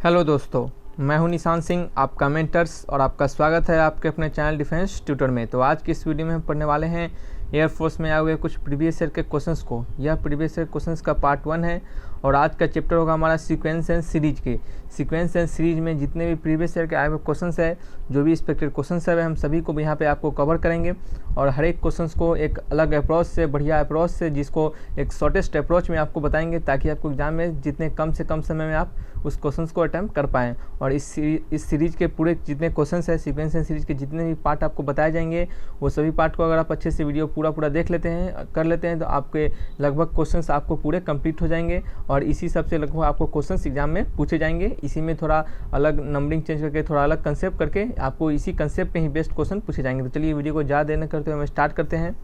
Hello दोस्तों, मैं हूं निशान सिंह, आपका मेंटर्स, और आपका स्वागत है आपके अपने चैनल डिफेंस ट्यूटर में। तो आज की इस वीडियो में हम पढ़ने वाले हैं एयरफोर्स में आए हुए कुछ प्रीवियस ईयर के क्वेश्चंस को। यह प्रीवियस ईयर क्वेश्चंस का पार्ट 1 है और आज का चैप्टर होगा हमारा सीक्वेंस एंड सीरीज के। सीक्वेंस एंड सीरीज में जितने भी प्रीवियस ईयर के आए हुए क्वेश्चंस है, जो भी एक्सपेक्टेड क्वेश्चंस है, हम सभी को यहाँ पे आपको कवर करेंगे और हर एक क्वेश्चंस को एक अलग अप्रोच से, बढ़िया अप्रोच से, जिसको एक शॉर्टेस्ट अप्रोच में आपको बताएंगे ताकि आपको एग्जाम में जितने कम से कम समय में आप उस क्वेश्चंस को अटैम्प्ट कर पाएँ। और इस सीरीज के पूरे जितने क्वेश्चंस है, सीक्वेंस एंड सीरीज के जितने भी पार्ट आपको बताए जाएंगे, वो सभी पार्ट को अगर आप अच्छे से वीडियो पूरा देख लेते हैं, कर लेते हैं, तो आपके लगभग क्वेश्चंस आपको पूरे कंप्लीट हो जाएंगे और इसी सब से लगभग आपको क्वेश्चंस एग्जाम में पूछे जाएंगे। इसी में थोड़ा अलग नंबरिंग चेंज करके, थोड़ा अलग कंसेप्ट करके आपको इसी कंसेप्ट पे ही बेस्ट क्वेश्चन पूछे जाएंगे। तो चलिए वीडियो को ज़्यादा देर न करते हुए हम स्टार्ट करते हैं।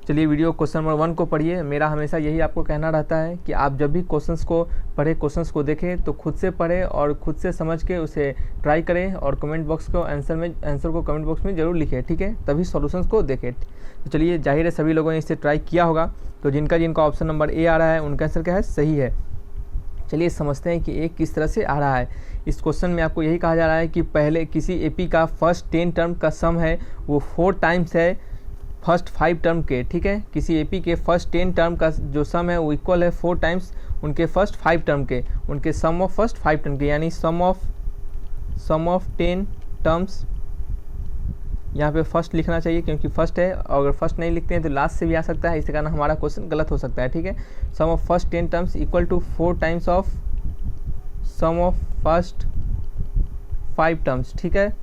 चलिए वीडियो क्वेश्चन नंबर 1 को पढ़िए। मेरा हमेशा यही आपको कहना रहता है कि आप जब भी क्वेश्चंस को पढ़े, क्वेश्चंस को देखें, तो खुद से पढ़ें और खुद से समझ के उसे ट्राई करें और कमेंट बॉक्स को आंसर को कमेंट बॉक्स में ज़रूर लिखें, ठीक है, तभी सॉल्यूशंस को देखें। तो चलिए, जाहिर है सभी लोगों ने इसे ट्राई किया होगा, तो जिनका ऑप्शन नंबर ए आ रहा है उनका आंसर क्या है, सही है। चलिए समझते हैं कि ए किस तरह से आ रहा है। इस क्वेश्चन में आपको यही कहा जा रहा है कि पहले किसी एपी का फर्स्ट 10 टर्म का सम है वो 4 टाइम्स है फर्स्ट 5 टर्म के, ठीक है। किसी एपी के फर्स्ट 10 टर्म का जो सम है वो इक्वल है 4 टाइम्स उनके फर्स्ट 5 टर्म के, उनके सम ऑफ फर्स्ट 5 टर्म के, यानी सम ऑफ 10 टर्म्स। यहाँ पे फर्स्ट लिखना चाहिए क्योंकि फर्स्ट है, और अगर फर्स्ट नहीं लिखते हैं तो लास्ट से भी आ सकता है, इसके कारण हमारा क्वेश्चन गलत हो सकता है, ठीक है। Sum of first 10 terms equal to 4 times of sum of first 5 terms, ठीक है।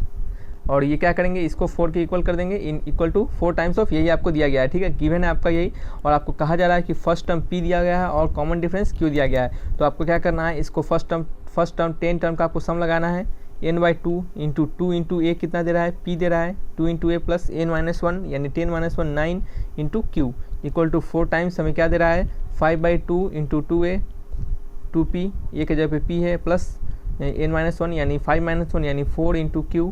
और ये क्या करेंगे, इसको 4 के इक्वल कर देंगे, n equal to 4 times of, यही आपको दिया गया है, ठीक है, गिवन है आपका यही। और आपको कहा जा रहा है कि फर्स्ट टर्म p दिया गया है और कॉमन डिफरेंस q दिया गया है। तो आपको क्या करना है, इसको फर्स्ट टर्म 10 टर्म का आपको सम लगाना है, n/2 इंटू 2 इंटू a कितना दे रहा है, p दे रहा है, 2 इंटू a प्लस n-1 यानी 10-1 9 into q equal to 4 times हमें क्या दे रहा है, 5/2 इंटू 2a 2p, a के जगह पे p है, प्लस n-1 यानी 5-1 यानी 4 इंटू q,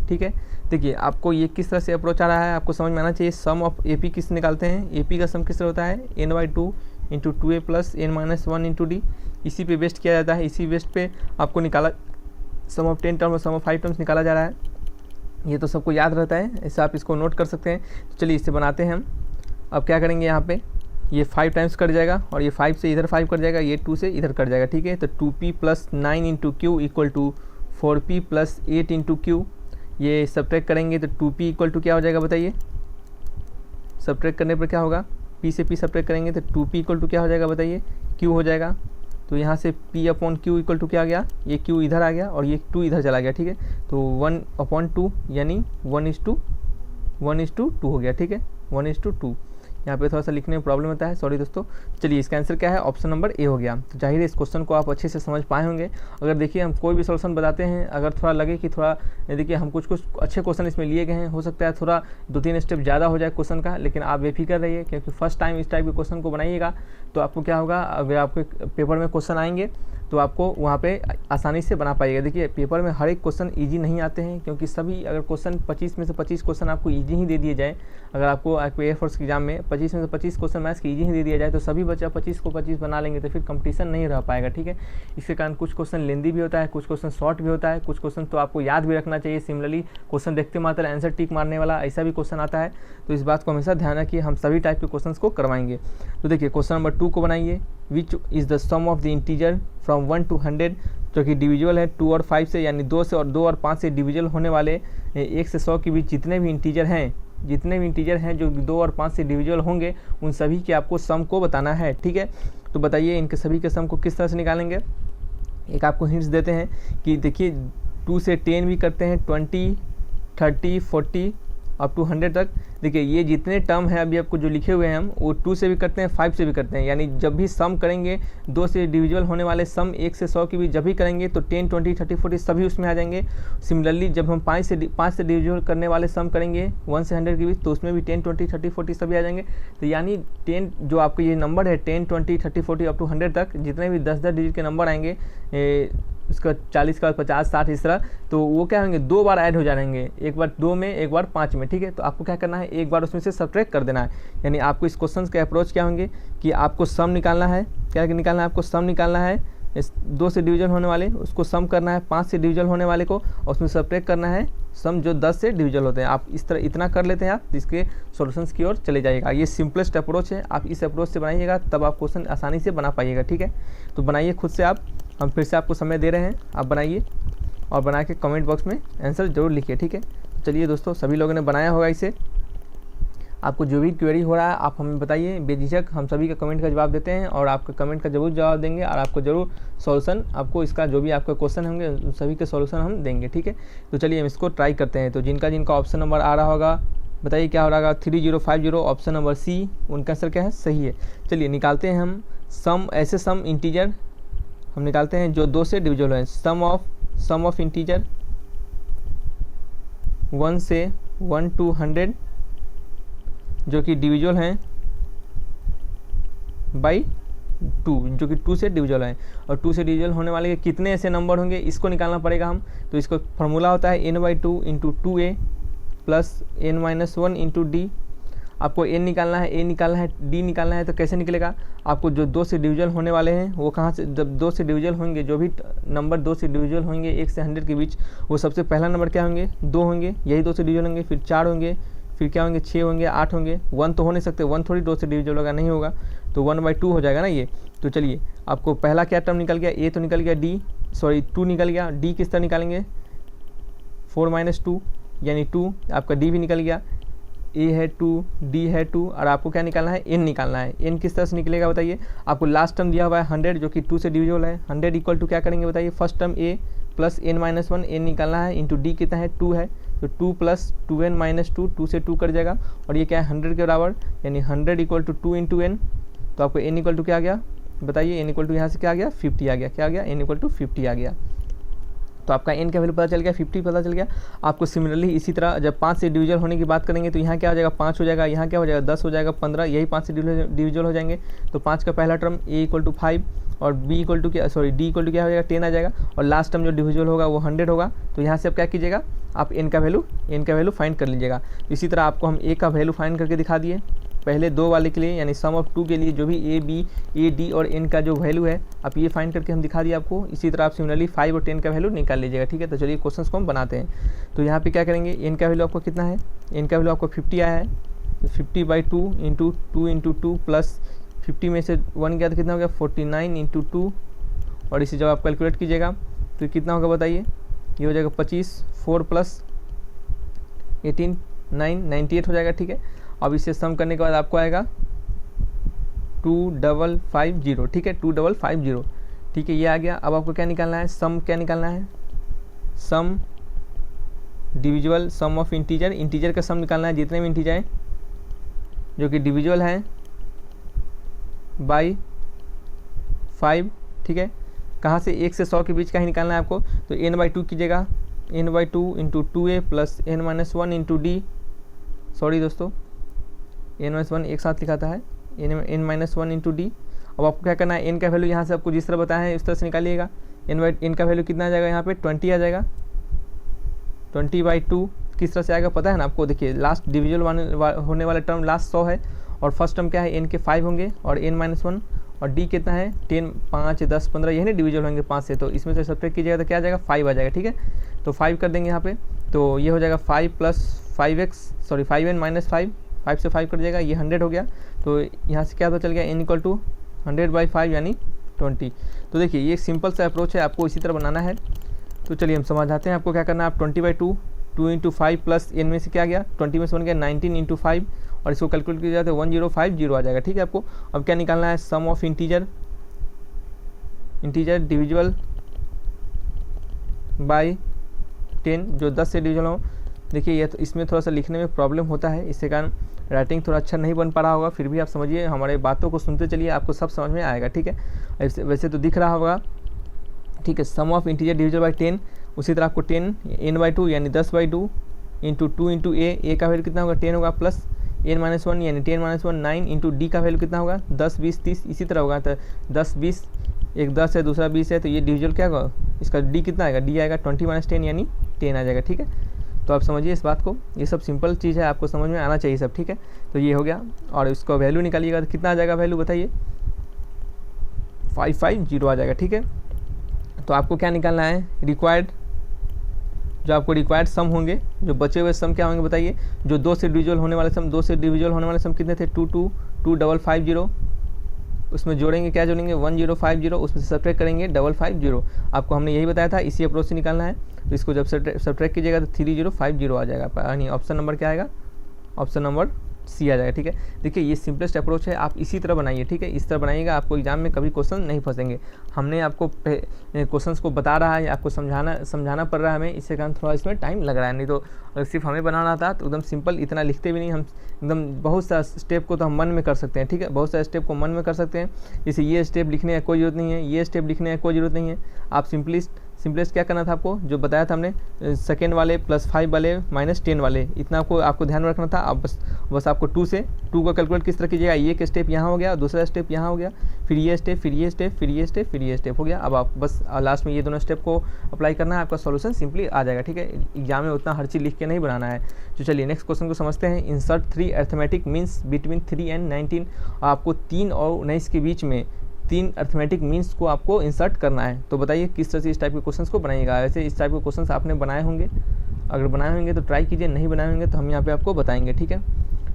ठीक है। देखिए आपको ये किस तरह से अप्रोच आ रहा है, आपको समझ में आना चाहिए। सम ऑफ एपी किस निकालते हैं, एपी का सम किस तरह होता है, n/2 into 2a plus n-1 into D, इसी पे बेस्ट किया जाता है, इसी बेस्ट पे आपको निकाला सम ऑफ 10 टर्म और सम ऑफ 5 टर्म्स निकाला जा रहा है। ये तो सबको याद रहता है, ऐसे आप इसको नोट कर सकते हैं। तो चलिए इसे बनाते हैं हम। अब क्या करेंगे, यहाँ पे ये 5 टाइम्स कट जाएगा और ये 5 से इधर 5 कट जाएगा, ये 2 से इधर कट जाएगा, ठीक है। तो 2p plus 9 into q equal to 4p plus 8 into q. ये सब्ट्रैक्ट करेंगे तो 2p इक्वल टू क्या हो जाएगा, बताइए। सब्ट्रैक्ट करने पर क्या होगा, p से p सब्ट्रैक्ट करेंगे तो 2p इक्वल टू क्या हो जाएगा, बताइए, q हो जाएगा। तो यहाँ से p upon q equal to क्या आ गया, ये q इधर आ गया और ये 2 इधर चला गया, ठीक है। तो 1/2 यानी 1:2 हो गया, ठीक है, 1:2। यहाँ पे थोड़ा सा लिखने में प्रॉब्लम होता है, सॉरी दोस्तों। चलिए इसका आंसर क्या है, ऑप्शन नंबर ए हो गया। तो जाहिर है इस क्वेश्चन को आप अच्छे से समझ पाए होंगे। अगर देखिए हम कोई भी सॉल्यूशन बताते हैं, अगर थोड़ा लगे कि थोड़ा देखिए हम कुछ अच्छे क्वेश्चन इसमें लिए गए हैं, हो सकता है थोड़ा 2-3 स्टेप ज़्यादा हो जाए क्वेश्चन का, लेकिन आप बेफिक्र रहिए क्योंकि फर्स्ट टाइम इस टाइप के क्वेश्चन को बनाइएगा तो आपको क्या होगा, अगर आपके पेपर में क्वेश्चन आएंगे तो आपको वहाँ पे आसानी से बना पाइएगा। देखिए पेपर में हर एक क्वेश्चन इजी नहीं आते हैं, क्योंकि सभी अगर क्वेश्चन 25 में से 25 क्वेश्चन आपको इजी ही दे दिए जाए, अगर आपको एयरफोर्स के एग्जाम में 25 में से 25 क्वेश्चन मैथ्स के इजी ही दे दिया जाए तो सभी बच्चा 25 को 25 बना लेंगे, तो फिर कंपटीशन नहीं रह पाएगा, ठीक है। इसके कारण कुछ क्वेश्चन लेंदी भी होता है, कुछ क्वेश्चन शॉर्ट भी होता है, कुछ क्वेश्चन तो आपको याद भी रखना चाहिए। सिमिलरली क्वेश्चन देखते मात्र आंसर टिक मारने वाला ऐसा भी क्वेश्चन आता है, तो इस बात को हमेशा ध्यान रखिए, हम सभी टाइप के क्वेश्चन को करवाएंगे। तो देखिए क्वेश्चन नंबर 2 को बनाइए। Which is the sum of the integer from 1 to 100, जो कि डिविजुअल है 2 और 5 से, यानी 2 और 5 से डिविजुअल होने वाले 1 से 100 के बीच जितने भी इंटीजर हैं जो 2 और 5 से डिविजुअल होंगे, उन सभी के आपको सम को बताना है, ठीक है। तो बताइए इनके सभी के सम को किस तरह से निकालेंगे। एक आपको हिंट्स देते हैं कि देखिए 2 से 10 भी करते हैं, 20, 30, 40 अप टू 100 तक। देखिए ये जितने टर्म है अभी आपको जो लिखे हुए हैं हम, वो 2 से भी करते हैं, 5 से भी करते हैं, यानी जब भी सम करेंगे 2 से डिविजुअल होने वाले सम 1 से 100 की भी जब भी करेंगे तो 10, 20, 30, 40 सभी उसमें आ जाएंगे। सिमिलरली जब हम 5 से डिविजुअल करने वाले सम करेंगे 1 से 100 के बीच, तो उसमें भी 10, 20, 30, 40 सभी आ जाएंगे। तो यानी 10 जो आपके ये नंबर है 10, 20, 30, 40 अप टू 100 तक जितने भी 10-10 डिजिट के नंबर आएंगे, उसका 40 का 50, 60 इस तरह, तो वो क्या होंगे, 2 बार ऐड हो जाएंगे, एक बार 2 में एक बार 5 में, ठीक है। तो आपको क्या करना है, एक बार उसमें से सब्ट्रैक्ट कर देना है। यानी आपको इस क्वेश्चन के अप्रोच क्या होंगे कि आपको सम निकालना है, क्या निकालना है, आपको सम निकालना है इस 2 से डिवीजन होने वाले उसको सम करना है 5 से डिवीजन होने वाले को, और उसमें सब्ट्रैक्ट करना है सम जो 10 से डिवीजन होते हैं। आप इस तरह इतना कर लेते हैं आप, इसके सॉल्यूशंस की ओर चले जाइएगा। ये सिंपलेस्ट अप्रोच है, आप इस अप्रोच से बनाइएगा तब आप क्वेश्चन आसानी से बना पाइएगा। ठीक है, तो बनाइए खुद से आप, हम फिर से आपको समय दे रहे हैं, आप बनाइए और बना के कमेंट बॉक्स में आंसर जरूर लिखिए। ठीक है, चलिए दोस्तों, सभी लोगों ने बनाया होगा इसे। आपको जो भी क्वेरी हो रहा है आप हमें बताइए बेझिझक, हम सभी का कमेंट का जवाब देते हैं और आपका कमेंट का जरूर जवाब देंगे, और आपको जरूर सॉल्यूशन, आपको इसका जो भी आपका क्वेश्चन होंगे उन सभी के सॉल्यूशन हम देंगे। ठीक है, तो चलिए हम इसको ट्राई करते हैं। तो जिनका ऑप्शन नंबर आ रहा होगा बताइए क्या हो रहा होगा, 3050 ऑप्शन नंबर सी, उनका आंसर क्या है, सही है। चलिए निकालते हैं हम सम, ऐसे सम इंटीजर हम निकालते हैं जो 2 से डिविजिबल है। सम ऑफ इंटीजर 1 से 1 to 100 जो कि डिविजुअल हैं बाई 2, जो कि 2 से डिविजुअल हैं, और 2 से डिविजुअल होने वाले के कितने ऐसे नंबर होंगे इसको निकालना पड़ेगा हम। तो इसको फार्मूला होता है n/2 into 2a plus n-1 into D. आपको n निकालना है, a निकालना है, d निकालना है। तो कैसे निकलेगा, आपको जो 2 से डिविजुअल होने वाले हैं वो कहाँ से, जब 2 से डिविजुअल होंगे, जो भी नंबर 2 से डिविजुअल होंगे 1 से 100 के बीच, वो सबसे पहला नंबर क्या होंगे, 2 होंगे, यही 2 से डिविजुअल होंगे, फिर 4 होंगे, फिर क्या होंगे, 6 होंगे, 8 होंगे, 1 तो हो नहीं सकते, 1 थोड़ी 2 से डिविजिबल होगा, नहीं होगा, तो 1/2 हो जाएगा ना ये। तो चलिए आपको पहला क्या टर्म निकल गया, a तो निकल गया, 2 निकल गया, d किस तरह निकालेंगे, 4 - 2 यानी 2, आपका d भी निकल गया, a है 2, d है 2, और आपको क्या निकालना है, n निकालना है। n किस तरह से निकलेगा बताइए, आपको लास्ट टर्म दिया हुआ है 100 जो कि 2 से डिविजिबल है, 100 इक्वल टू क्या करेंगे बताइए, first term a plus n-1, n निकालना है, इंटू d कितना है, 2 है, तो 2 प्लस 2n-2, 2 से 2 कट जाएगा, और ये क्या है 100 के बराबर, यानी 100 इक्वल टू 2 इंटू n। तो आपको n इक्वल टू क्या आ गया बताइए, n इक्वल टू यहाँ से क्या आ गया, 50 आ गया, क्या आ गया, n इक्वल टू 50 आ गया। तो आपका n का वैल्यू पता चल गया, 50 पता चल गया। आपको सिमिलरली इसी तरह जब 5 से डिविजल होने की बात करेंगे तो यहाँ क्या हो जाएगा, 5 हो जाएगा, यहाँ क्या हो जाएगा, 10 हो जाएगा, 15, यही 5 से डिविजल हो जाएंगे। तो 5 का पहला टर्म a इक्वल टू 5 और b इक्वल टू क्या, सॉरी d इक्वल टू क्या हो जाएगा, 10 आ जाएगा, और लास्ट टर्म जो डिविजल होगा वो 100 होगा। तो यहाँ से आप क्या कीजिएगा, आप n का वैल्यू फाइंड कर लीजिएगा। इसी तरह आपको हम a का वैल्यू फाइंड करके दिखा दिए, पहले 2 वाले के लिए यानी सम ऑफ 2 के लिए जो भी a, b, a, d और n का जो वैल्यू है आप ये फाइंड करके हम दिखा दिए आपको। इसी तरह आप सिमिलरली 5 और 10 का वैल्यू निकाल लीजिएगा। ठीक है, तो चलिए क्वेश्चंस को हम बनाते हैं। तो यहाँ पे क्या करेंगे, n का वैल्यू आपको कितना है, n का वैल्यू आपको 50 आया है, तो 50/2 इंटू 2 इंटू 2 प्लस 50 में से 1 गया तो कितना हो गया, 49 इंटू 2, और इसे जब आप कैलकुलेट कीजिएगा तो कितना होगा बताइए, ये हो जाएगा 25, 4 प्लस 18, 9, 98 हो जाएगा। ठीक है, अब इसे सम करने के बाद आपको आएगा 2550। ठीक है, 2550। ठीक है, ये आ गया। अब आपको क्या निकालना है, सम क्या निकालना है, sum divisible sum of integer, integer का सम निकालना है, जितने भी इंटीजर हैं जो कि डिविजिबल हैं बाई 5। ठीक है, कहाँ से, 1 से 100 के बीच का ही निकालना है आपको। तो n/2 कीजिएगा, n/2 into 2a plus n-1 into d, sorry दोस्तों n-1 एक साथ लिखाता है, n-1 इंटू डी। अब आपको क्या करना है, n का वैल्यू यहाँ से आपको जिस तरह बताया है इस तरह से निकालिएगा। n का वैल्यू कितना आ जाएगा, यहाँ पे 20 आ जाएगा, 20/2 किस तरह से आएगा पता है ना आपको। देखिए लास्ट डिविजल होने वाला टर्म लास्ट 100 है, और फर्स्ट टर्म क्या है, n के 5 होंगे, और n-1 और d कितना है 10, 5, 10, 15, यही ना डिविजल होंगे 5 से, तो इसमें से सब्ट्रैक्ट कीजिएगा तो क्या आ जाएगा, 5 आ जाएगा। ठीक है, तो 5 कर देंगे यहाँ पे, तो ये हो जाएगा 5 प्लस 5n माइनस 5, 5 से 5 कट जाएगा, ये 100 हो गया। तो यहाँ से क्या पता चल गया, n इक्वल टू 100/5 यानी 20। तो देखिए ये एक सिंपल सा अप्रोच है, आपको इसी तरह बनाना है। तो चलिए हम समझाते हैं आपको क्या करना है। आप 20/2, 2 इंटू 5 प्लस n में से क्या गया, 20 में से 1 गया, 19 इंटू 5, और इसको कैलकुलेट किया जाए तो 1050 आ जाएगा। ठीक है, आपको अब क्या निकालना है, sum of integer divisible by 10 जो 10 से डिविजल हो। देखिए ये तो इसमें थोड़ा सा लिखने में प्रॉब्लम होता है, इसके कारण राइटिंग थोड़ा अच्छा नहीं बन पा रहा होगा, फिर भी आप समझिए, हमारे बातों को सुनते चलिए, आपको सब समझ में आएगा। ठीक है, वैसे तो दिख रहा होगा। ठीक है, सम ऑफ इंटीजर डिविजल बाई 10, उसी तरह आपको 10 n/2 यानी 10/2 इंटू 2 इंटू a का वैल्यू कितना होगा, 10 होगा, प्लस n-1 यानी 10-1 9 इंटू d का वैल्यू कितना होगा, 10, 20, 30 इसी तरह होगा। तो 10, 20, एक 10 है, दूसरा 20 है, तो ये डिविजल क्या होगा, इसका d कितना आएगा, d आएगा 20-10 यानी 10 आ जाएगा। ठीक है, तो आप समझिए इस बात को, ये सब सिंपल चीज़ है, आपको समझ में आना चाहिए सब। ठीक है, तो ये हो गया, और इसको वैल्यू निकालिएगा तो कितना आ जाएगा वैल्यू बताइए, 550 आ जाएगा। ठीक है, तो आपको क्या निकालना है, रिक्वायर्ड, जो आपको रिक्वायर्ड सम होंगे, जो बचे हुए सम क्या होंगे बताइए। जो 2 से डिविजुअल होने वाले सम, 2 से डिविजुअल होने वाले सम कितने थे, 22550, उसमें जोड़ेंगे, क्या जोड़ेंगे 1050, उसमें से सब्ट्रैक्ट करेंगे 550। आपको हमने यही बताया था, इसी अप्रोच से निकालना है। तो इसको जब सब्ट्रैक्ट कीजिएगा तो 3050 आ जाएगा, यानी ऑप्शन नंबर क्या आएगा, ऑप्शन नंबर सी आ जाएगा। ठीक है, देखिए ये सिंपलेस्ट अप्रोच है, आप इसी तरह बनाइए। ठीक है, इस तरह बनाइएगा, आपको एग्जाम में कभी क्वेश्चन नहीं फंसेंगे। हमने आपको क्वेश्चन्स को बता रहा है, आपको समझाना पड़ रहा है हमें, इससे कारण थोड़ा इसमें टाइम लग रहा है। नहीं तो अगर सिर्फ हमें बनाना था तो एकदम सिंपल, इतना लिखते भी नहीं हम, एकदम बहुत सा स्टेप को तो हम मन में कर सकते हैं। ठीक है, बहुत सारे स्टेप को मन में कर सकते हैं। जैसे ये स्टेप लिखने की कोई ज़रूरत नहीं है, ये स्टेप लिखने की कोई ज़रूरत नहीं है। आप सिंपलेस्ट क्या करना था आपको, जो बताया था हमने, सेकेंड वाले +5 वाले -10 वाले, इतना आपको ध्यान में रखना था। आप बस आपको 2 को कैलकुलेट किस तरह कीजिएगा, ये एक स्टेप यहाँ हो गया, दूसरा स्टेप यहाँ हो गया, फिर ये स्टेप, फिर ये स्टेप, फिर ये स्टेप, फिर ये स्टेप हो गया। अब आप बस लास्ट में ये दोनों स्टेप को अप्लाई करना है, आपका सॉल्यूशन सिंपली आ जाएगा। ठीक है, एग्जाम में उतना हर चीज़ लिख के नहीं बनाना है। तो चलिए नेक्स्ट क्वेश्चन को समझते हैं। Insert 3 arithmetic means between 3 and 19। आपको 3 और 19 के बीच में 3 अर्थमेटिक मीन्स को आपको इंसर्ट करना है। तो बताइए किस तरह से इस टाइप के क्वेश्चंस को बनाइएगा। वैसे इस टाइप के क्वेश्चंस आपने बनाए होंगे, अगर बनाए होंगे तो ट्राई कीजिए, नहीं बनाए होंगे तो हम यहाँ पे आपको बताएंगे। ठीक है,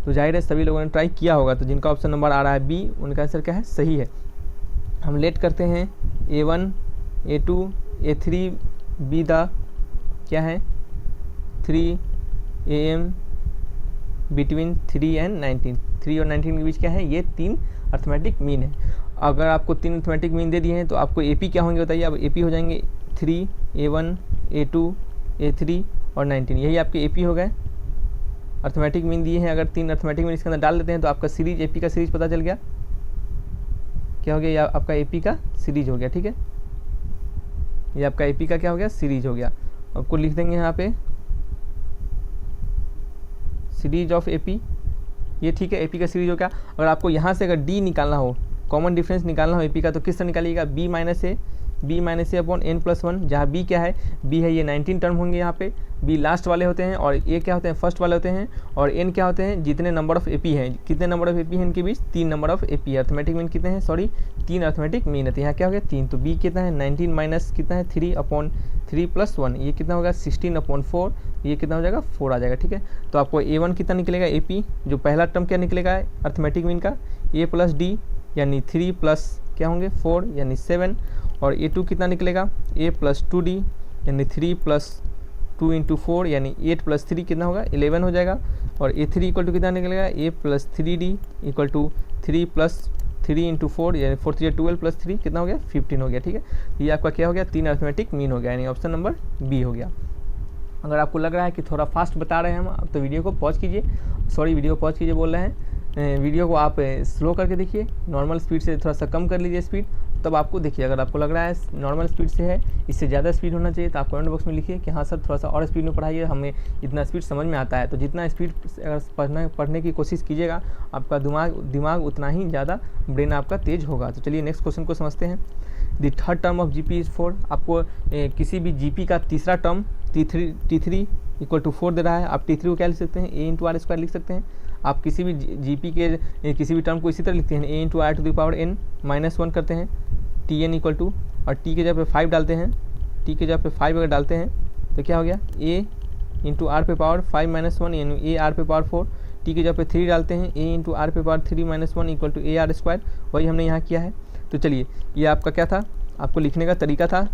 तो जाहिर है सभी लोगों ने ट्राई किया होगा, तो जिनका ऑप्शन नंबर आ रहा है बी, उनका आंसर क्या है, सही है। हम लेट करते हैं, A1 A2 A3 be the क्या है 3 AM बिटवीन 3 and 19। 3 और 19 के बीच क्या है, ये 3 अर्थमेटिक मीन है। अगर आपको 3 अर्थमेटिक मीन दे दिए हैं तो आपको AP क्या होंगे बताइए। अब AP हो जाएंगे 3 A1 A2 A3 और 19, यही आपके AP हो गए। अर्थमेटिक मीन दिए हैं, अगर 3 अर्थमेटिक मीन इसके अंदर डाल देते हैं तो आपका सीरीज AP का सीरीज पता चल गया, क्या हो गया, ये आपका AP का सीरीज हो गया। ठीक है, ये आपका AP का क्या हो गया, सीरीज हो गया। आपको लिख देंगे यहाँ पे सीरीज ऑफ AP, ये ठीक है, AP का सीरीज हो गया। अगर आपको यहाँ से अगर D निकालना हो, कॉमन डिफरेंस निकालना हो AP का, तो किस तरह निकालिएगा, B - A अपॉन n+1, जहाँ B क्या है, B है ये 19 टर्म होंगे यहाँ पे, B लास्ट वाले होते हैं और A क्या होते हैं, फर्स्ट वाले होते हैं, और N क्या होते हैं, जितने नंबर ऑफ AP हैं, कितने नंबर ऑफ AP हैं इनके बीच, 3 number of AP। Arithmetic mean कितने हैं, सॉरी 3 अर्थमेटिक मीन है, तो यहाँ क्या हो गया 3, तो B कितना है 19 माइनस कितना है 3 अपॉन 3 + 1, ये कितना होगा 16 अपॉन 4, ये कितना हो जाएगा 4 आ जाएगा। ठीक है, तो आपको A1 कितना निकलेगा AP, जो पहला टर्म क्या निकलेगा अर्थमेटिक मीन का, A + D यानी 3 प्लस क्या होंगे 4 यानी 7, और A2 कितना निकलेगा, A + 2D यानी 3 + 2 × 4 यानी 8 + 3 कितना होगा 11 हो जाएगा, और A3 इक्वल टू कितना निकलेगा, A + 3D इक्वल टू 3 + 3 × 4 यानी 4 3 12 + 3 कितना हो गया 15 हो गया। ठीक है, ये आपका क्या हो गया 3 अर्थमेटिक मीन हो गया, यानी ऑप्शन नंबर बी हो गया। अगर आपको लग रहा है कि थोड़ा फास्ट बता रहे हैं हम, तो वीडियो को पॉज कीजिए, सॉरी वीडियो पॉज कीजिए बोल रहे हैं, वीडियो को आप स्लो करके देखिए, नॉर्मल स्पीड से थोड़ा सा कम कर लीजिए स्पीड, तब आपको देखिए। अगर आपको लग रहा है नॉर्मल स्पीड से है, इससे ज़्यादा स्पीड होना चाहिए, तो आप कमेंट बॉक्स में लिखिए कि हाँ सर थोड़ा सा और स्पीड में पढ़ाइए, हमें इतना स्पीड समझ में आता है। तो जितना स्पीड अगर पढ़ने की कोशिश कीजिएगा, आपका दिमाग उतना ही ज़्यादा ब्रेन आपका तेज होगा। तो चलिए नेक्स्ट क्वेश्चन को समझते हैं। The third term of GP is 4। आपको किसी भी GP का तीसरा टर्म T3 = 4 दे रहा है, आप T3 को क्या लिख सकते हैं, A × R² लिख सकते हैं। आप किसी भी GP के किसी भी टर्म को इसी तरह लिखते हैं, A × R⁴ (n-1) करते हैं, Tn इक्वल टू, और T के जगह पे 5 डालते हैं, T के जगह पे 5 अगर डालते हैं तो क्या हो गया A × R⁵ 5 - 1 यानी AR⁴ T की जगह पे 3 डालते हैं, A × R⁵ 3 - 1 equal to AR², वही हमने यहाँ किया है। तो चलिए ये आपका क्या था, आपको लिखने का तरीका था,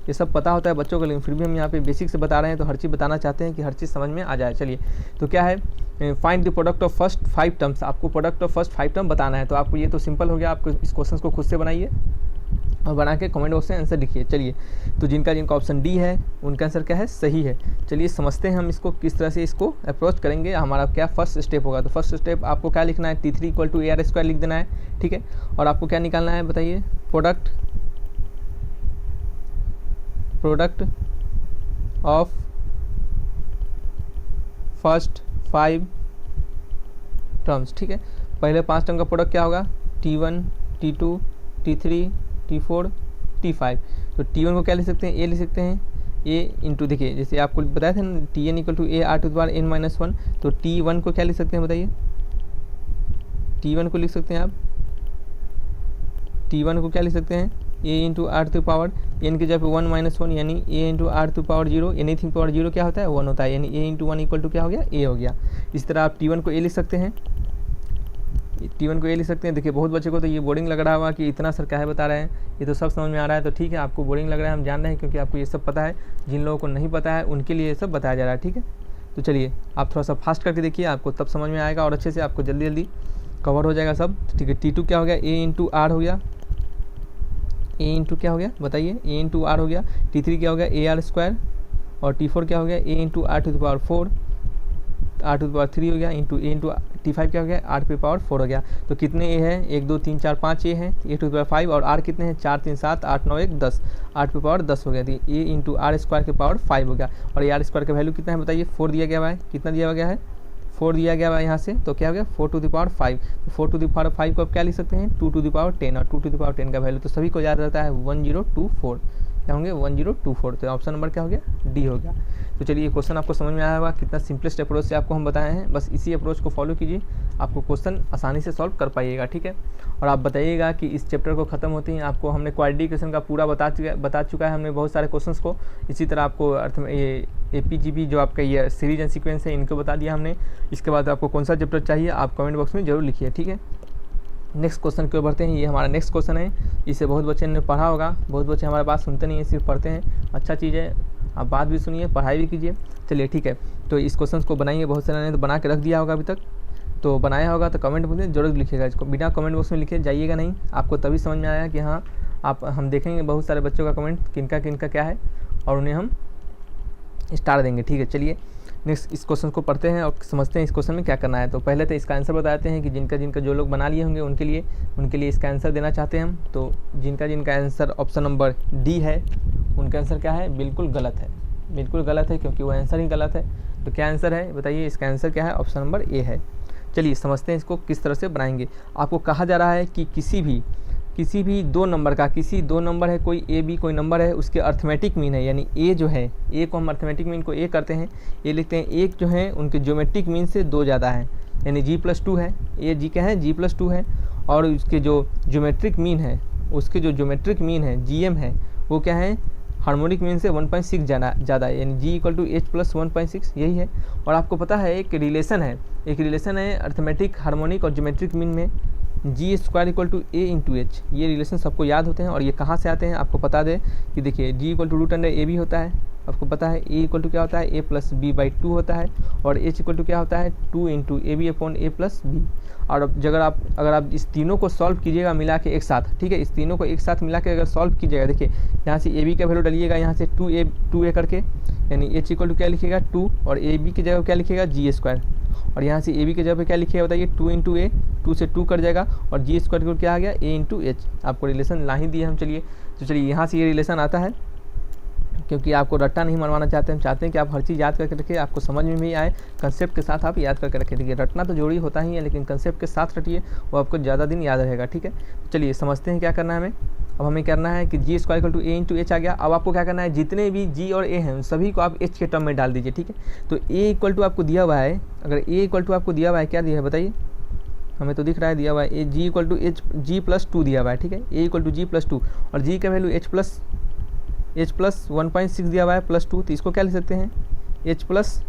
ये सब पता होता है बच्चों को, लेकिन फिर भी हम यहाँ पे बेसिक से बता रहे हैं, तो हर चीज़ बताना चाहते हैं कि हर चीज़ समझ में आ जाए। चलिए तो क्या है, find the product of first 5 terms. आपको प्रोडक्ट ऑफ फर्स्ट 5 टर्म बताना है, तो आपको ये तो सिंपल हो गया, आपको इस क्वेश्चन को खुद से बनाइए और बना के कमेंट बॉक्स में आंसर लिखिए। चलिए तो जिनका ऑप्शन डी है उनका आंसर क्या है, सही है। चलिए समझते हैं हम इसको किस तरह से इसको अप्रोच करेंगे। हमारा क्या फर्स्ट स्टेप होगा, तो फर्स्ट स्टेप आपको क्या लिखना है, T3 = AR² लिख देना है, ठीक है। और आपको क्या निकालना है बताइए, प्रोडक्ट ऑफ फर्स्ट 5 टर्म्स, ठीक है। पहले 5 टर्म का प्रोडक्ट क्या होगा, T1 T2 T3 T4 T5। तो T1 को क्या लिख सकते हैं, A लिख सकते हैं, A इंटू, देखिए जैसे आपको बताया था ना Tn = AR⁴ तो T1 को क्या लिख सकते हैं बताइए, T1 को लिख सकते हैं आप T1 को क्या लिख सकते हैं, a into r to power n की जगह पे 1 - 1 यानी a into r to power 0, anything power 0 क्या होता है 1 होता है, यानी a इंटू 1 इक्वल टू क्या हो गया a हो गया। इस तरह आप T1 को a लिख सकते हैं, T1 को a लिख सकते हैं। देखिए बहुत बच्चे को तो ये बोरिंग लग रहा होगा कि इतना सर क्या है बता रहे हैं, ये तो सब समझ में आ रहा है। तो ठीक है, आपको बोरिंग लग रहा है हम जान रहे हैं, क्योंकि आपको ये सब पता है। जिन लोगों को नहीं पता है उनके लिए ये सब बताया जा रहा है, ठीक है। तो चलिए आप थोड़ा सा फास्ट करके देखिए, आपको तब समझ में आएगा और अच्छे से आपको जल्दी जल्दी कवर हो जाएगा सब, ठीक है। T2 क्या हो गया, a इंटू आर हो गया, a इंटू क्या हो गया बताइए, a इंटू आर हो गया। T3 क्या हो गया, a आर स्क्वायर, और T4 क्या हो गया, a into r to the power 4, r to the power 3 हो गया, इंटू a इंटू T5 क्या हो गया, आर पे पावर 4 हो गया। तो कितने a है, 1 2 3 4 5 a है, a टू द पावर 5, और r कितने हैं 4 3 7 8 9 1 10, 8 पे पावर 10 हो गया। तो a इंटू आर स्क्वायर के पावर 5 हो गया, और ये आर स्क्वायर का वैल्यू कितना है बताइए, 4 दिया गया हुआ है। कितना दिया गया है, 4 दिया गया हुआ है यहाँ से, तो क्या हो गया 4 टू द पावर 5। तो 4 टू द पावर 5 को आप क्या लिख सकते हैं, 2 टू द पावर 10, और 2 टू द पावर 10 का वैल्यू तो सभी को याद रहता है 1024, क्या होंगे 1024। तो ऑप्शन नंबर क्या हो गया, डी हो गया। तो चलिए ये क्वेश्चन आपको समझ में आया होगा, कितना सिंपलेस्ट अप्रोच से आपको हम बताए हैं। बस इसी अप्रोच को फॉलो कीजिए, आपको क्वेश्चन आसानी से सॉल्व कर पाइएगा, ठीक है। और आप बताइएगा कि इस चैप्टर को ख़त्म होते ही आपको हमने क्वाड्रेटिक इक्वेशन का पूरा बता चुका है हमने बहुत सारे क्वेश्चंस को। इसी तरह आपको अर्थ में ये APGP जो आपका ये सीरीज एंड सीक्वेंस है इनको बता दिया हमने। इसके बाद आपको कौन सा चैप्टर चाहिए आप कमेंट बॉक्स में जरूर लिखिए, ठीक है। नेक्स्ट क्वेश्चन की ओर बढ़ते हैं। ये हमारा नेक्स्ट क्वेश्चन है, इसे बहुत बच्चे ने पढ़ा होगा, बहुत बच्चे हमारे बात सुनते नहीं है, सिर्फ पढ़ते हैं। अच्छा चीज़ है, आप बात भी सुनिए, पढ़ाई भी कीजिए। चलिए ठीक है, तो इस क्वेश्चन को बनाइए। बहुत सारे ने तो बना के रख दिया होगा अभी तक, तो बनाया होगा तो कमेंट बॉक्स में जरूर लिखिएगा। इसको बिना कमेंट बॉक्स में लिखे जाइएगा नहीं, आपको तभी समझ में आया कि हाँ आप हम देखेंगे बहुत सारे बच्चों का कमेंट किनका किनका क्या है, और उन्हें हम स्टार देंगे, ठीक है। चलिए नेक्स्ट इस क्वेश्चन को पढ़ते हैं और समझते हैं इस क्वेश्चन में क्या करना है। तो पहले तो इसका आंसर बताते हैं कि जिनका जो लोग बना लिए होंगे उनके लिए इसका आंसर देना चाहते हैं हम। तो जिनका आंसर ऑप्शन नंबर डी है, उनका आंसर क्या है, बिल्कुल गलत है, बिल्कुल गलत है, क्योंकि वो आंसर ही गलत है। तो क्या आंसर है बताइए, इसका आंसर क्या है, ऑप्शन नंबर ए है। चलिए समझते हैं इसको किस तरह से बनाएंगे। आपको कहा जा रहा है कि किसी भी दो नंबर का, किसी दो नंबर है, कोई ए बी कोई नंबर है, उसके अर्थमेटिक मीन है, यानी ए जो है, ए को हम अर्थमेटिक मीन को ए करते हैं, ए लिखते हैं, एक जो है उनके ज्योमेट्रिक मीन से 2 ज़्यादा है, यानी G+2 है, ए जी क्या है G+2 है, और उसके जो ज्योमेट्रिक मीन है, GM है, वो क्या है, हार्मोनिक मीन से 1.6 ज़्यादा है, यानी G = H + 1.6 यही है। और आपको पता है एक रिलेशन है अर्थमेटिक, हार्मोनिक और ज्योमेट्रिक मीन में, G² = A × H। ये रिलेशन सबको याद होते हैं, और ये कहाँ से आते हैं आपको बता दें कि देखिए G = √AB होता है, आपको पता है, A = क्या होता है, A + B/2 होता है, और H = क्या होता है, 2 × AB/A + B। और अगर आप इस तीनों को सॉल्व कीजिएगा मिला के एक साथ, ठीक है, इस तीनों को एक साथ मिला के अगर सॉल्व कीजिएगा, देखिए यहाँ से AB का वैल्यू डालिएगा, यहाँ से 2A करके, यानी H = क्या लिखिएगा 2, और AB की जगह क्या लिखिएगा G², और यहाँ से AB की जगह पे क्या लिखिएगा बताइए 2 × A, 2 से 2 कट जाएगा, और G² को क्या आ गया A × H। आपको रिलेशन ला ही दिए हम। चलिए तो चलिए यहाँ से ये रिलेशन आता है, क्योंकि आपको रट्टा नहीं मरवाना चाहते, हम चाहते हैं कि आप हर चीज़ याद करके रखिए, आपको समझ में भी आए, कंसेप्ट के साथ आप याद करके रखिए। देखिए रटना तो जरूरी होता ही है, लेकिन कंसेप्ट के साथ रटिए, वो आपको ज़्यादा दिन याद रहेगा, ठीक है। चलिए समझते हैं क्या करना है हमें। अब हमें करना है कि G² = A × H आ गया। अब आपको क्या करना है, जितने भी G और A हैं सभी को आप H के टर्म में डाल दीजिए, ठीक है। तो A = आपको दिया हुआ है, अगर A = आपको दिया हुआ है, क्या दिया है बताइए, हमें तो दिख रहा है दिया हुआ है, G = G+2 दिया हुआ है, ठीक है, A = G+2, और G का वैल्यू H + 1.6 दिया हुआ है +2, तो इसको क्या लिख सकते हैं, H +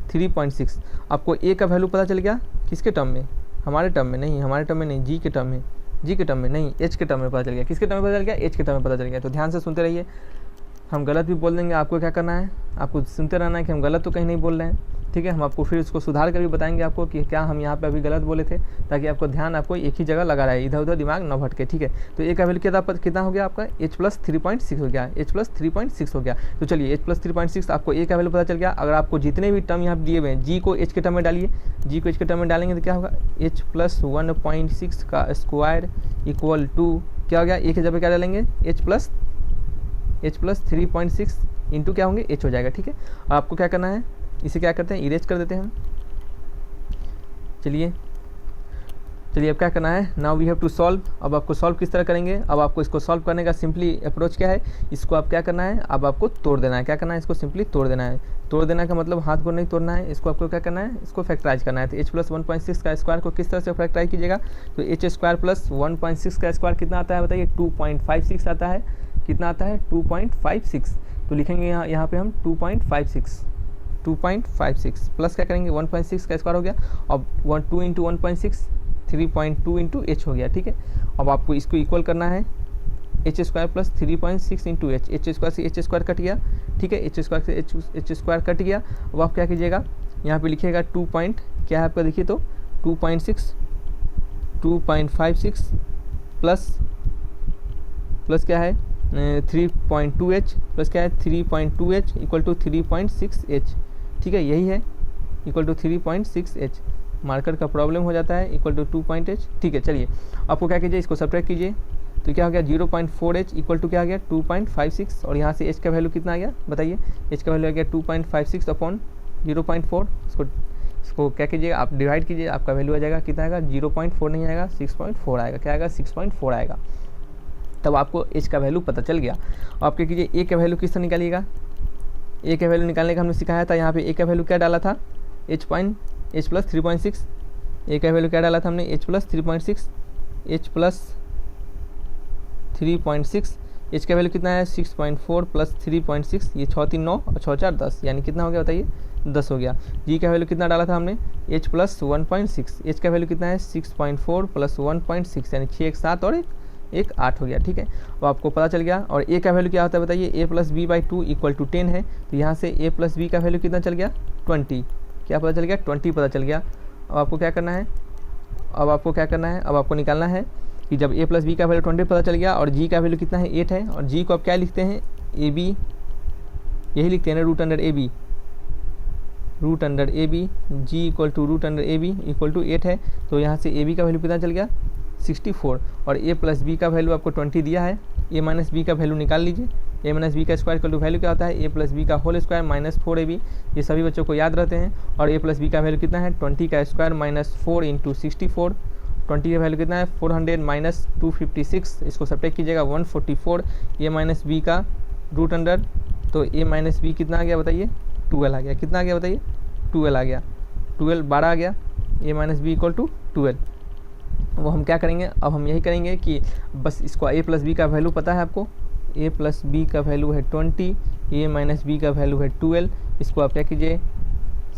3.6। आपको A का वैल्यू पता चल गया, किसके टर्म में, हमारे टर्म में नहीं, G के टर्म में नहीं, H के टर्म में पता चल गया। किसके टर्म में पता चल गया, H के टर्म में पता चल गया। तो ध्यान से सुनते रहिए, हम गलत भी बोल देंगे, आपको क्या करना है, आपको सुनते रहना है कि हम गलत तो कहीं नहीं बोल रहे हैं, ठीक है। हम आपको फिर उसको सुधार कर भी बताएंगे आपको कि क्या हम यहाँ पे अभी गलत बोले थे, ताकि आपको ध्यान आपको एक ही जगह लगा रहे, इधर उधर दिमाग न भटके, ठीक है। तो A का वैल्यू कितना हो गया आपका, H + 3.6 हो गया, H + 3.6 हो गया। तो चलिए H + 3.6 आपको A का वैल्यू पता चल गया। अगर आपको जितने भी टर्म यहाँ दिए हुए हैं, G को H के टर्म में डालिए, G को H के टर्म में डालेंगे तो क्या होगा, H + 1.6 का स्क्वायर = क्या हो गया, A की जगह क्या डालेंगे, H + 3.6 इंटू क्या होंगे, H हो जाएगा, ठीक है। और आपको क्या करना है, इसे क्या करते हैं, इरेज कर देते हैं हम। चलिए चलिए अब क्या करना है, now we have to solve. अब आपको सॉल्व किस तरह करेंगे, अब आपको इसको सॉल्व करने का सिंपली अप्रोच क्या है, इसको आप क्या करना है, अब आपको तोड़ देना है। क्या करना है, इसको सिंपली तोड़ देना है। तोड़ देना का मतलब हाथ को नहीं तोड़ना है, इसको आपको क्या करना है, इसको फैक्टराइज करना है। तो h प्लस 1.6 का स्क्वायर को किस तरह से फैक्टराइज कीजिएगा, तो h स्क्वायर प्लस 1.6 का स्क्वायर कितना आता है बताइए, 2.56 आता है। कितना आता है, 2.56। तो लिखेंगे यहाँ पे हम 2.56 प्लस क्या करेंगे, 1.6 का स्क्वायर हो गया। अब 2 इंटू 1.6 3.2 इंटू एच हो गया। ठीक है, अब आपको इसको इक्वल करना है H square plus 3.6 into H. H square से एच स्क्वायर कट गया। ठीक है, एच स्क्वायर से एच स्क्वायर कट गया। अब आप क्या कीजिएगा, यहाँ पे लिखिएगा 2 पॉइंट क्या है आपका, देखिए तो 2.56 प्लस क्या है 3.2h प्लस क्या है 3.2h इक्वल टू 3.6h। ठीक है, यही है इक्वल टू 3.6h। मार्कर का प्रॉब्लम हो जाता है, इक्वल टू 2.h। ठीक है, चलिए आपको क्या कीजिए, इसको सब्ट्रैक्ट कीजिए। तो क्या हो गया 0.4h इक्वल टू क्या आ गया 2.56, और यहाँ से h का वैल्यू कितना आ गया बताइए, h का वैल्यू आ गया 2.56 अपॉन 0.4। इसको क्या कीजिएगा, आप डिवाइड कीजिए, आपका वैल्यू आ जाएगा कितना आएगा, 0.4 नहीं आएगा 6.4 आएगा। क्या आएगा, 6.4 आएगा। तब आपको h का वैल्यू पता चल गया। आप क्या कीजिए, a का वैल्यू किस तरह निकालिएगा, a का वैल्यू निकालने का हमने सिखाया था। यहाँ पे a का वैल्यू क्या डाला था, h प्लस 3.6। a का वैल्यू क्या डाला था हमने, h प्लस 3.6। h का वैल्यू कितना है 6.4 प्लस 3.6, ये 6 3 9 और 6 4 10, यानी कितना हो गया बताइए, 10 हो गया। g का वैल्यू कितना डाला था हमने, h प्लस 1.6। h का वैल्यू कितना है 6.4 प्लस 1.6, यानी 6 1 7 और 1 8 हो गया। ठीक है, अब आपको पता चल गया। और a का वैल्यू क्या होता है बताइए, a plus b by 2 equal to 10 है। तो यहाँ से a प्लस b का वैल्यू कितना चल गया 20। क्या पता चल गया, 20 पता चल गया। अब आपको क्या करना है, अब आपको निकालना है कि जब a प्लस बी का वैल्यू 20 पता चल गया और g का वैल्यू कितना है 8 है, और g को आप क्या लिखते हैं, ab, यही लिखते हैं ना, root under a b, g equal to root under a b equal to 8 है। तो यहाँ से ए बी का वैल्यू कितना चल गया 64, और a प्लस बी का वैल्यू आपको 20 दिया है। a माइनस बी का वैल्यू निकाल लीजिए। a माइनस बी का स्क्वायर इक्वल टू वैल्यू क्या होता है, a प्लस बी का होल स्क्वायर माइनस 4ab। ये सभी बच्चों को याद रहते हैं। और a प्लस बी का वैल्यू कितना है 20 का स्क्वायर माइनस 4 इंटू 64। 20 का वैल्यू कितना है 400 माइनस 256, इसको सब्ट्रैक्ट कीजिएगा 144। a माइनस बी का रूट अंडर, तो a माइनस बी कितना आ गया बताइए 12 आ गया। कितना आ गया बताइए 12 आ गया, 12 आ गया। a minus b equal to 12। वो हम क्या करेंगे, अब हम यही करेंगे कि बस इसको a प्लस बी का वैल्यू पता है आपको, a प्लस बी का वैल्यू है 20, a माइनस बी का वैल्यू है 12। इसको आप क्या कीजिए,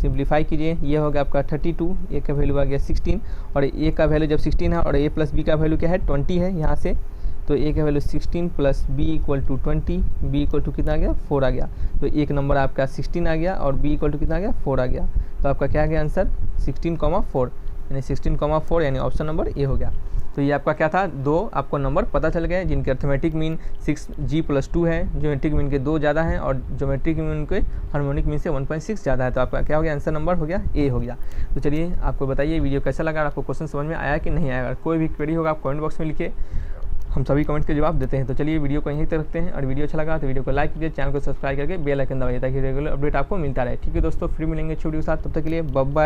सिंप्लीफाई कीजिए, ये होगा आपका 32, a का वैल्यू आ गया 16, और a का वैल्यू जब 16 है और a प्लस बी का वैल्यू क्या है 20 है यहाँ से, तो a का value 16 plus b equal to 20, b equal to कितना आ गया 4 आ गया। तो एक नंबर आपका 16 आ गया और b इक्वल टू कितना आ गया 4 आ गया। तो आपका क्या आ गया आंसर 16,4, यानी 16,4, यानी ऑप्शन नंबर ए हो गया। तो ये आपका क्या था, 2 आपको नंबर पता चल गए जिनके अर्थमेटिक मीन 6g प्लस 2 है, ज्योमेट्रिक मीन के 2 ज़्यादा हैं, और ज्योमेट्रिक मीन के हार्मोनिक मीन से 1.6 ज़्यादा है। तो आपका क्या हो गया, आंसर नंबर हो गया ए हो गया। तो चलिए आपको बताइए वीडियो कैसा लगा, आपको क्वेश्चन समझ में आया कि नहीं आया। अगर कोई भी क्वेरी होगा आप कमेंट बॉक्स में लिखिए, हम सभी कमेंट के जवाब देते हैं। तो चलिए वीडियो को यहीं तक रखते हैं, और वीडियो अच्छा लगा तो वीडियो को लाइक कीजिए, चैनल को सब्सक्राइब करके बेल आइकन दबाइए ताकि रेगुलर अपडेट आपको मिलता रहे। ठीक है दोस्तों, फिर मिलेंगे अच्छी वीडियो के साथ, तब तक के लिए बाय बाय।